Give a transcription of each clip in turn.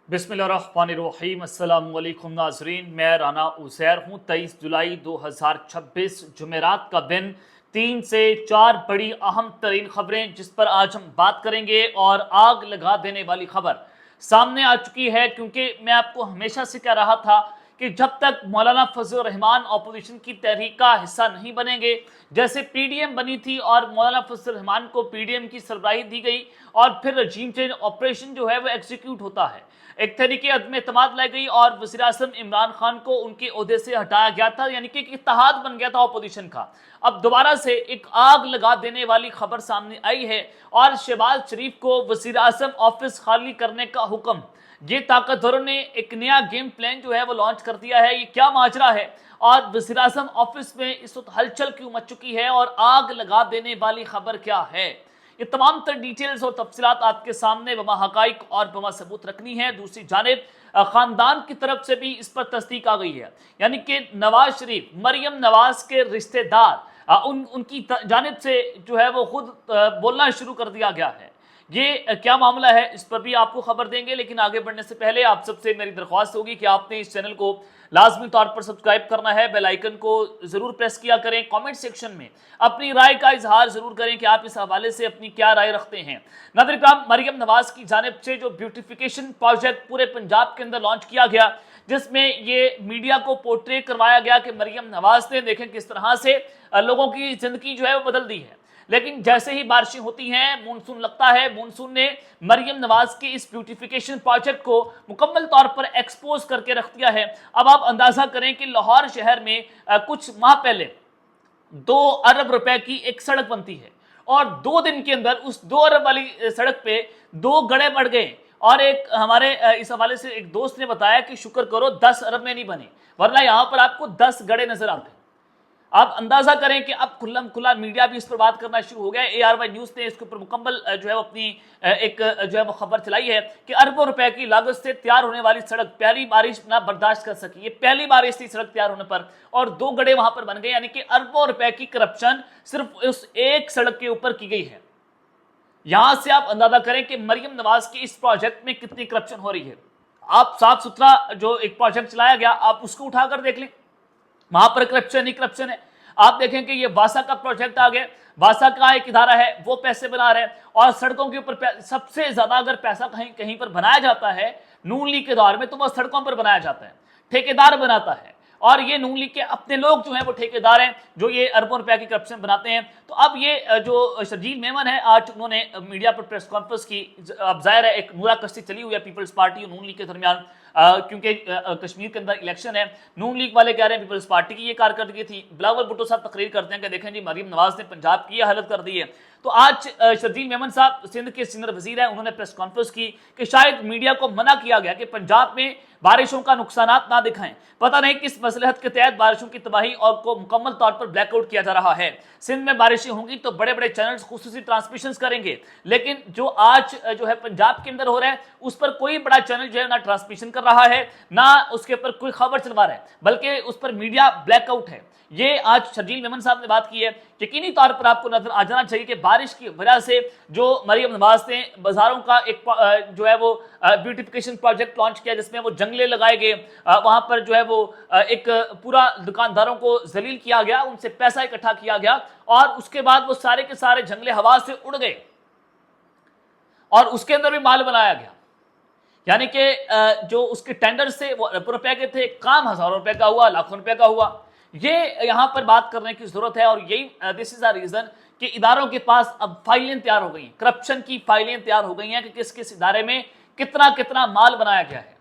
बिस्मिल्लाहिर्रहमानिर्रहीम। अस्सलाम वालेकुम नाजरीन, मैं राना उज़ैर हूँ। 23 जुलाई 2026 जुमेरात का दिन। 3 से 4 बड़ी अहम तरीन खबरें जिस पर आज हम बात करेंगे, और आग लगा देने वाली खबर सामने आ चुकी है। क्योंकि मैं आपको हमेशा से कह रहा था कि जब तक मौलाना फजल रहमान अपोजिशन की तहरीक का हिस्सा नहीं बनेंगे, जैसे पीडीएम बनी थी और मौलाना फजल रहमान को पीडीएम की सरबराही दी गई और फिर रजीम चेंज ऑपरेशन जो है वो एग्जीक्यूट होता है, एक तरीके अदम एतमाद लाई गई और वज़ीर आज़म इमरान खान को उनके ओहदे से हटाया गया था, यानी कि एक इत्तेहाद बन गया था अपोजिशन का। अब दोबारा से एक आग लगा देने वाली खबर सामने आई है और शहबाज शरीफ को वज़ीर आज़म ऑफिस खाली करने का हुक्म। ये ताकतवरों ने एक नया गेम प्लान जो है वो लॉन्च कर दिया है। ये क्या माजरा है और वज़ीर आज़म ऑफिस में इस वक्त हलचल क्यों मच चुकी है और आग लगा देने वाली खबर क्या है, ये तमाम तर डिटेल्स और तफसीलात आपके सामने बमा हकाइक और बमा सबूत रखनी है। दूसरी जानिब खानदान की तरफ से भी इस पर तस्दीक आ गई है, यानी कि नवाज शरीफ, मरियम नवाज के रिश्तेदार, उनकी जानिब से जो है वो खुद बोलना शुरू कर दिया गया है। ये क्या मामला है, इस पर भी आपको खबर देंगे। लेकिन आगे बढ़ने से पहले आप सबसे मेरी दरख्वास्त होगी कि आपने इस चैनल को लाजमी तौर पर सब्सक्राइब करना है, बेल आइकन को जरूर प्रेस किया करें। कमेंट सेक्शन में अपनी राय का इजहार जरूर करें कि आप इस हवाले से अपनी क्या राय रखते हैं। नाज़रीन किराम, मरियम नवाज की जानिब से जो ब्यूटिफिकेशन प्रोजेक्ट पूरे पंजाब के अंदर लॉन्च किया गया, जिसमें ये मीडिया को पोर्ट्रे करवाया गया कि मरियम नवाज ने देखें किस तरह से लोगों की जिंदगी जो है वो बदल दी है। लेकिन जैसे ही बारिशें होती हैं, मानसून लगता है, मानसून ने मरियम नवाज के इस ब्यूटिफिकेशन प्रोजेक्ट को मुकम्मल तौर पर एक्सपोज करके रख दिया है। अब आप अंदाजा करें कि लाहौर शहर में कुछ माह पहले 2 अरब रुपए की एक सड़क बनती है और 2 दिन के अंदर उस 2 अरब वाली सड़क पे 2 गड्ढे बढ़ गए। और एक हमारे इस हवाले से एक दोस्त ने बताया कि शुक्र करो 10 अरब में नहीं बने, वरना यहां पर आपको 10 गड्ढे नजर आते। आप अंदाजा करें कि अब खुल्लम खुला मीडिया भी इस पर बात करना शुरू हो गया है। ARY न्यूज़ ने इसके ऊपर मुकम्मल जो है अपनी एक जो है वो खबर चलाई है कि अरबों रुपए की लागत से तैयार होने वाली सड़क पहली बारिश ना बर्दाश्त कर सकी। ये पहली बारिश थी सड़क तैयार होने पर और 2 गड्ढे वहां पर बन गए, यानी कि अरबों रुपए की करप्शन सिर्फ उस एक सड़क के ऊपर की गई है। यहां से आप अंदाजा करें कि मरियम नवाज के इस प्रोजेक्ट में कितनी करप्शन हो रही है। आप साफ सुथरा जो एक प्रोजेक्ट चलाया गया, आप उसको उठाकर देख लें, वहां पर करप्शन ही करप्शन है। आप देखें कि ये वासा का प्रोजेक्ट आ गया, वासा का एक इदारा है, वो पैसे बना रहे हैं और सड़कों के ऊपर सबसे ज्यादा अगर पैसा कहीं कहीं पर बनाया जाता है नून लीग के दौर में, तो वह सड़कों पर बनाया जाता है, ठेकेदार बनाता है। और ये नून लीग के अपने लोग जो हैं वो ठेकेदार हैं जो ये अरबों रुपए की करप्शन बनाते हैं। तो अब ये जो शर्जील मेमन है, आज उन्होंने मीडिया पर प्रेस कॉन्फ्रेंस की। अब जाहिर है एक नूरा कश्ती चली हुई है पीपल्स पार्टी और नून लीग के दरमियान, क्योंकि कश्मीर के अंदर इलेक्शन है। नून लीग वाले कह रहे हैं पीपल्स पार्टी की ये कारकर्दगी थी। बिलावल भुट्टो साहब तकरीर करते हैं कि देखें जी मरियम नवाज ने पंजाब की हालत कर दी है। तो आज शर्जील मेमन साहब सिंध के सीनियर वजीर हैं, उन्होंने प्रेस कॉन्फ्रेंस की कि शायद मीडिया को मना किया गया कि पंजाब में बारिशों का नुकसानात ना दिखाएं। पता नहीं किस मसलहत के तहत बारिशों की तबाही और को मुकम्मल तौर पर ब्लैकआउट किया जा रहा है। सिंध में बारिशें होंगी तो बड़े बड़े चैनल्स खुसूसी ट्रांसमिशंस करेंगे, लेकिन जो आज जो है पंजाब के अंदर हो रहा है उस पर कोई बड़ा चैनल जो है ना ट्रांसमिशन कर रहा है, ना उसके ऊपर कोई खबर चलवा रहा है, बल्कि उस पर मीडिया ब्लैकआउट है। ये आज शर्जील मेमन साहब ने बात की है। यकीनी तौर पर आपको नजर आ जाना चाहिए कि बारिश की वजह से जो मरियम नवाज ने बाजारों का एक जो है वो ब्यूटिफिकेशन प्रोजेक्ट लॉन्च किया, जिसमें वो जंगले लगाए गए, वहां पर जो है वो एक पूरा दुकानदारों को जलील किया गया, उनसे पैसा इकट्ठा किया गया और उसके बाद वो सारे के सारे जंगले हवा से उड़ गए और उसके अंदर भी माल बनाया गया। यानी कि जो उसके टेंडर से वो अरबों रुपए के थे, काम हजारों रुपए का हुआ, लाखों रुपए का हुआ। ये यहां पर बात करने की जरूरत है और यही दिस इज अ रीजन कि इदारों के पास अब फाइलें तैयार हो गई हैं, करप्शन की फाइलें तैयार हो गई हैं कि किस किस इदारे में कितना कितना माल बनाया गया है,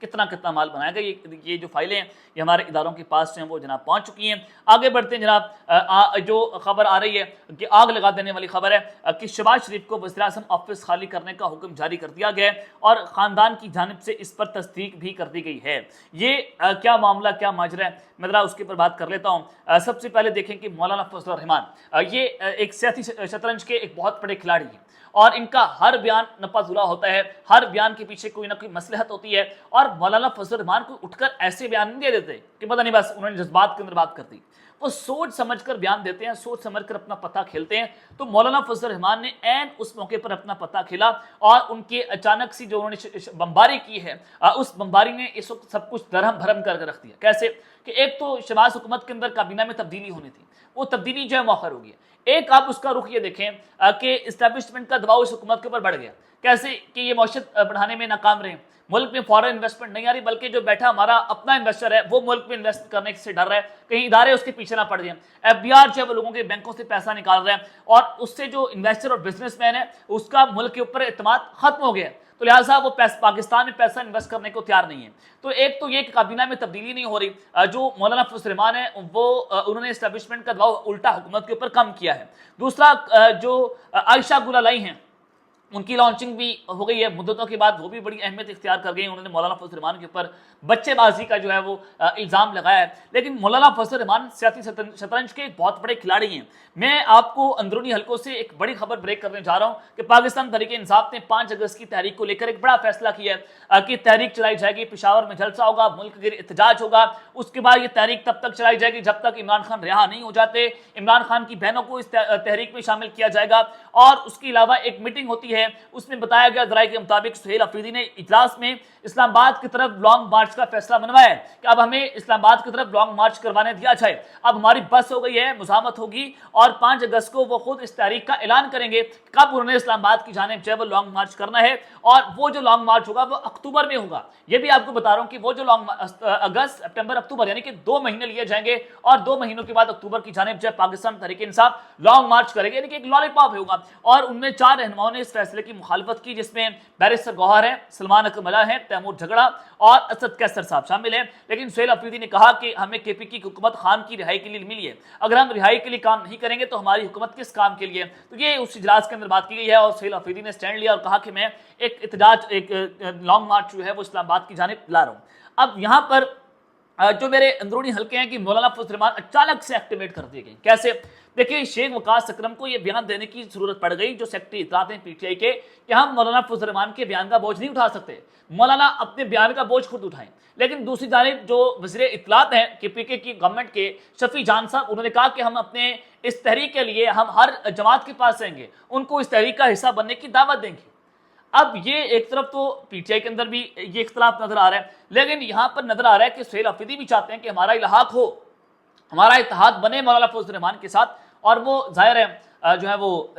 कितना कितना माल बनाया गया। ये जो फाइलें हैं ये हमारे इदारों के पास जो हैं वो जनाब पहुंच चुकी हैं। आगे बढ़ते हैं जनाब, जो खबर आ रही है कि आग लगा देने वाली खबर है कि शहबाज शरीफ को वज़ीर आज़म ऑफिस खाली करने का हुक्म जारी कर दिया गया है और ख़ानदान की जानिब से इस पर तस्दीक भी कर दी गई है। ये क्या मामला, क्या माजरा है, मैं ज़रा उसके ऊपर बात कर लेता हूँ। सबसे पहले देखें कि मौलाना फजल रहमान ये एक सियासी शतरंज के एक बहुत बड़े खिलाड़ी हैं और इनका हर बयान नपाजुला होता है, हर बयान के पीछे कोई ना कोई मसलहत होती है। और मौलाना फजल रहमान को उठकर ऐसे बयान नहीं दे देते कि पता नहीं बस उन्होंने जज्बात के अंदर बात कर दी। وہ सोच समझ कर बयान देते हैं, सोच समझ कर अपना पता खेलते हैं। तो मौलाना फजल रहमान ने ऐन उस मौके पर अपना पता खेला और उनके अचानक सी जो उन्होंने बमबारी की है, उस बमबारी ने इस वक्त सब कुछ दरहम भरम करके रख दिया। कैसे कि एक तो शहबाज हुकूमत के अंदर काबीना में तब्दीली होनी थी, वो तब्दीली जो है मौखर हो गई है। एक आप उसका रुख ये देखें कि इस्टेब्लिशमेंट का दबाव इस हुकूमत के ऊपर बढ़ गया। कैसे कि ये मौशत बढ़ाने में नाकाम रहे, मुल्क में फॉरेन इन्वेस्टमेंट नहीं आ रही, बल्कि जो बैठा हमारा अपना इन्वेस्टर है वो मुल्क में इन्वेस्ट करने से डर रहा है, कहीं इदारे उसके पीछे ना पड़ जाए। एफबीआर जो है वो लोगों के बैंकों से पैसा निकाल रहा है और उससे जो इन्वेस्टर और बिजनेसमैन है उसका मुल्क के ऊपर एतमाद खत्म हो गया, तो लिहाजा वो पाकिस्तान में पैसा इन्वेस्ट करने को तैयार नहीं है। तो एक तो ये कि काबीना में तब्दीली नहीं हो रही, जो मौलाना फजल रहमान है वो उन्होंने एस्टेब्लिशमेंट का दबाव उल्टा हुकूमत के ऊपर कम किया है। दूसरा जो आयशा गुलालाई हैं उनकी लॉन्चिंग भी हो गई है मुद्दतों के बाद, वो भी बड़ी अहमियत इख्तियार कर गई। उन्होंने मौलाना फजल रहमान के ऊपर बच्चेबाजी का जो है वो इल्ज़ाम लगाया है। लेकिन मौलाना फजल रहमान सियासी शतरंज के एक बहुत बड़े खिलाड़ी हैं। मैं आपको अंदरूनी हलकों से एक बड़ी खबर ब्रेक करने जा रहा हूं कि पाकिस्तान तहरीक इंसाफ ने 5 अगस्त की तहरीक को लेकर एक बड़ा फैसला किया है कि तहरीक चलाई जाएगी, पेशावर में जलसा होगा, मुल्क गिर एहतजाज होगा। उसके बाद ये तहरीक तब तक चलाई जाएगी जब तक इमरान खान रिहा नहीं हो जाते। इमरान खान की बहनों को इस तहरीक में शामिल किया जाएगा। और उसके अलावा एक मीटिंग होती है, उसमें बताया गया जराये के मुताबिक सुहेल अफरीदी ने इजलास में इस्लामाबाद की तरफ लॉन्ग मार्च का फैसला मनवाया है कि अब हमें इस्लामाबाद की तरफ लॉन्ग मार्च करवाने दिया जाए। अब हमारी बस हो गई है, मुज़ाहमत होगी और 5 अगस्त को वो खुद इस तारीख का ऐलान करेंगे कब उन्होंने इस्लामाबाद की जानिब जो है वो लॉन्ग मार्च करना है। और वो जो लॉन्ग मार्च होगा वो अक्टूबर में होगा। ये भी आपको बता रहा हूं कि वो जो अगस्त, सितंबर, अक्टूबर यानी कि 2 महीने लिए जाएंगे और 2 महीनों के बाद अक्टूबर की जानिब जो पाकिस्तान तहरीक इंसाफ लॉन्ग मार्च करेंगे, यानी कि एक लॉलीपॉप होगा। और उनमें 4 रहनुमाओं ने इस फैसले की मुखालफत की, जिसमें बैरिस्टर गौहर है, सलमान अकमला है, तैमूर झगड़ा और असद कैसर साहब शामिल हैं। लेकिन सुहेल अफरीदी ने कहा कि हमें केपी की हुकूमत खान की रिहाई के लिए मिली है, अगर हम रिहाई के लिए काम नहीं करेंगे तो हमारी हुकूमत किस काम के लिए। तो ये उस इजलास के अंदर बात की गई है और सुहेल अफरीदी ने स्टैंड लिया और कहा कि मैं एक इतजाज, एक लॉन्ग मार्च जो है वो इस्लामाबाद की जानिब ला रहा हूं। अब यहाँ पर जो मेरे अंदरूनी हल्के हैं कि मौलाना फजल रहमान अचानक से एक्टिवेट कर दिए गए। कैसे? देखिए, शेख वकास अकरम को यह बयान देने की जरूरत पड़ गई, जो सेक्रेटरी इत्तलात हैं पीटीआई के, कि हम मौलाना फजल रहमान के बयान का बोझ नहीं उठा सकते, मौलाना अपने बयान का बोझ खुद उठाएं। लेकिन दूसरी जानिब जो वज़ीर इत्तलात हैं कि पीके की गवर्नमेंट के शफी जान साहब, उन्होंने कहा कि हम अपने इस तहरीक के लिए हम हर जमात के पास रहेंगे, उनको इस तहरीक का हिस्सा बनने की दावत देंगे। अब ये एक तरफ तो पीटीआई के अंदर भी ये इख्तलाफ नजर आ रहा है, लेकिन यहां पर नजर आ रहा है कि सुहेल अफरीदी भी चाहते हैं कि हमारा इल्हाक हो, हमारा इत्तेहाद बने मौलाना फजल रहमान के साथ। और वो जाहिर है जो है वो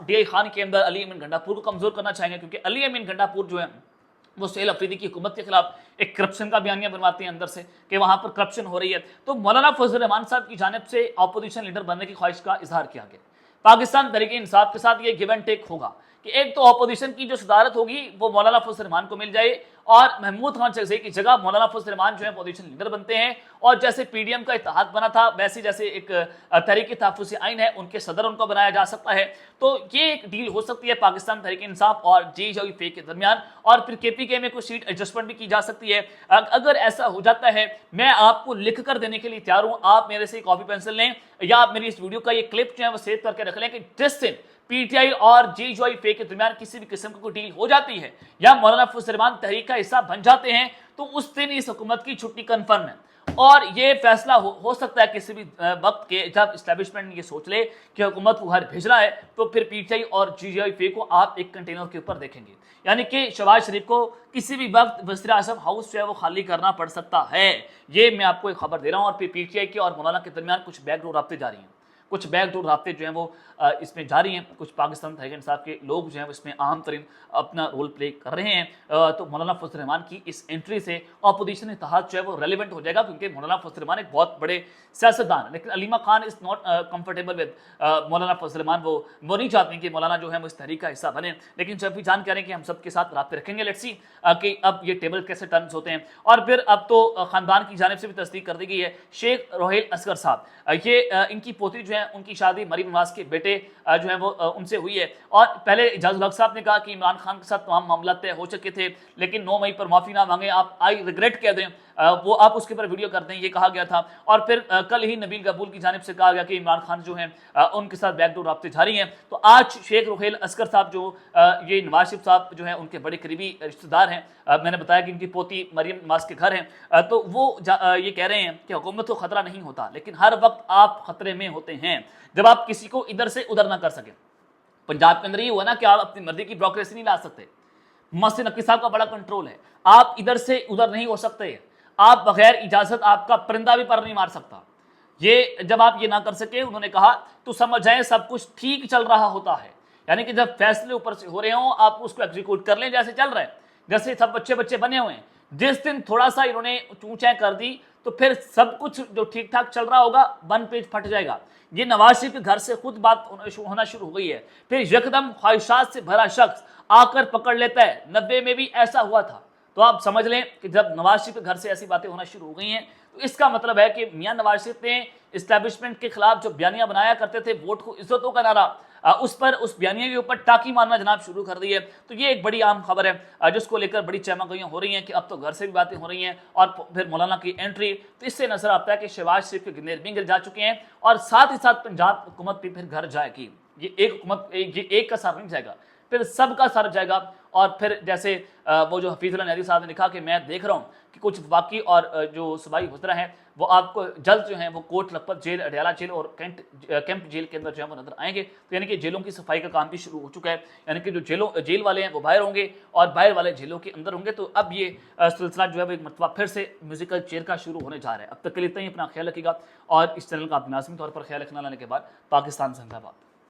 डीआई खान के अंदर अली अमीन गंडापुर को कमजोर करना चाहेंगे, क्योंकि अली अमीन गंडापुर जो है वो सुहेल अफरीदी की हुकूमत के खिलाफ एक करप्शन का बयानिया बनवाते हैं अंदर से कि वहां पर करप्शन हो रही है। तो मौलाना फजल रहमान साहब की जानिब से अपोजिशन लीडर बनने की ख्वाहिश का इजहार किया गया। पाकिस्तान तहरीक इंसाफ के साथ ये गिव एंड टेक होगा कि एक तो अपोजिशन की जो सदारत होगी वो मौलाना फजल रहमान को मिल जाए और महमूद खान चकज़ई की जगह मौलाना फजल रहमान जो है अपोजिशन लीडर बनते हैं। और जैसे पीडीएम का इत्तेहाद बना था, वैसे जैसे एक तहरीक तहफ़्फ़ुज़ आइन है, उनके सदर उनको बनाया जा सकता है। तो ये एक डील हो सकती है पाकिस्तान तहरीक इंसाफ और JUP के दरमियान, और फिर KPK में कुछ सीट एडजस्टमेंट भी की जा सकती है। अगर ऐसा हो जाता है, मैं आपको लिख कर देने के लिए तैयार हूँ। आप मेरे से कॉपी पेंसिल लें या आप मेरी इस वीडियो का ये क्लिप जो है वो सेव करके रख लें कि जिस दिन पीटीआई और JUP के दरमियान किसी भी किस्म की कोई डील हो जाती है या मौलाना फजल रहमान तहरीक का हिस्सा बन जाते हैं, तो उस दिन इस हुकूमत की छुट्टी कन्फर्म है। और ये फैसला हो सकता है किसी भी वक्त के, जब इस्टेब्लिशमेंट ये सोच ले कि हुकूमत को घर भेजना है, तो फिर पीटीआई और JUP को आप एक कंटेनर के ऊपर देखेंगे, यानी कि शहबाज शरीफ को किसी भी वक्त वज़ीर आज़म हाउस जो है वो खाली करना पड़ सकता है। ये मैं आपको एक खबर दे रहा हूँ। और फिर पीटीआई के और मौलाना के दरमियान कुछ बैकडोर राब्ते जारी हैं, कुछ बैकडोर राब्ते जो हैं वो इसमें जारी हैं। कुछ पाकिस्तान तहरीक इंसाफ के लोग जो हैं इसमें अहम तरीन अपना रोल प्ले कर रहे हैं। तो मौलाना फजल रहमान की इस एंट्री से अपोजिशन इत्तेहाद जो है वो रेलिवेंट हो जाएगा, क्योंकि मौलाना फजल रहमान एक बहुत बड़े सियासतदान है। लेकिन Aleema Khan is not comfortable with मौलाना फजल रहमान। वो नहीं चाहती कि मौलाना जो है वो इस तहरीक का हिस्सा बने। लेकिन जब भी जान कह रहे हैं कि हम सबके साथ राब्ते रखेंगे, लेट्स सी कि अब ये टेबल कैसे टर्न्स होते हैं। और फिर अब तो ख़ानदान की जानिब से भी तस्दीक कर दी गई है, शेख रोहेल असगर साहब, ये इनकी पोती जो है उनकी शादी मरीम नवाज के बेटे जो है वो उनसे हुई है। और पहले इजाज़ुल हक साहब ने कहा कि इमरान खान के साथ तमाम मामला तय हो चुके थे, लेकिन 9 मई पर माफ़ी ना मांगे, आप आई रिग्रेट कह दें وہ آپ اس کے اوپر ویڈیو کر دیں، یہ کہا گیا تھا۔ اور پھر کل ہی نبیل قبول کی جانب سے کہا گیا کہ عمران خان جو ہیں ان کے ساتھ بیک ڈور رابطے جاری ہیں۔ تو آج شیخ رحیل اصغر صاحب جو یہ نواز شریف صاحب جو ہیں ان کے بڑے قریبی رشتہ دار ہیں، میں نے بتایا کہ ان کی پوتی مریم نواز کے گھر ہیں، تو وہ یہ کہہ رہے ہیں کہ حکومت کو خطرہ نہیں ہوتا، لیکن ہر وقت آپ خطرے میں ہوتے ہیں جب آپ کسی کو ادھر سے ادھر نہ کر سکیں۔ پنجاب کے اندر یہ ہوا نا کہ آپ اپنی مرضی کی بروکریسی نہیں لا سکتے، محسن نقوی صاحب کا بڑا کنٹرول ہے، آپ ادھر سے ادھر نہیں ہو سکتے، آپ بغیر اجازت آپ کا پرندہ بھی پر نہیں مار سکتا۔ یہ جب آپ یہ نہ کر سکے، انہوں نے کہا تو سمجھ جائیں سب کچھ ٹھیک چل رہا ہوتا ہے، یعنی کہ جب فیصلے اوپر سے ہو رہے ہوں آپ اس کو ایگزیکیوٹ کر لیں جیسے چل رہا ہے، جیسے سب بچے بنے ہوئے ہیں۔ جس دن تھوڑا سا انہوں نے چونچیں کر دی تو پھر سب کچھ جو ٹھیک ٹھاک چل رہا ہوگا ون پیج پھٹ جائے گا۔ یہ نواز شریف کے گھر سے خود بات ہونا شروع ہو گئی ہے، پھر یکدم خواہشات سے بھرا شخص آ کر پکڑ لیتا ہے۔ 90 میں بھی ایسا ہوا تھا، تو آپ سمجھ لیں کہ جب نواز شریف کے گھر سے ایسی باتیں ہونا شروع ہو گئی ہیں تو اس کا مطلب ہے کہ میاں نواز شریف نے اسٹیبلشمنٹ کے خلاف جو بیانیاں بنایا کرتے تھے، ووٹ کو عزتوں کا نعرہ، اس بیانیے کے اوپر ٹاکی مارنا جناب شروع کر دی ہے۔ تو یہ ایک بڑی عام خبر ہے جس کو لے کر بڑی چہمہ گوئیاں ہو رہی ہیں کہ اب تو گھر سے بھی باتیں ہو رہی ہیں، اور پھر مولانا کی انٹری، تو اس سے نظر آتا ہے کہ شہباز شریف کے گنیر بھی گل جا چکے ہیں، اور ساتھ ہی ساتھ پنجاب حکومت بھی پھر گھر جائے گی۔ یہ ایک حکومت یہ ایک کا سر نہیں جائے گا، پھر سب کا سر جائے گا۔ اور پھر جیسے وہ جو حفیظ اللہ نہری صاحب نے لکھا کہ میں دیکھ رہا ہوں کہ کچھ وفاقی اور جو صوبائی وزراء ہیں وہ آپ کو جلد جو ہیں وہ کوٹ لکھپت جیل، اڈیالہ جیل اور کیمپ جیل کے اندر جو ہے وہ نظر آئیں گے۔ تو یعنی کہ جیلوں کی صفائی کا کام بھی شروع ہو چکا ہے، یعنی کہ جو جیل والے ہیں وہ باہر ہوں گے اور باہر والے جیلوں کے اندر ہوں گے۔ تو اب یہ سلسلہ جو ہے وہ ایک مرتبہ پھر سے میوزیکل چیئر کا شروع ہونے جا رہا ہے۔ اب تک کے لیے اتنا ہی، اپنا خیال رکھیے گا، اور اس چینل کا آپ لازمی طور پر خیال رکھنا لانے کے بعد پاکستان زندہ باد۔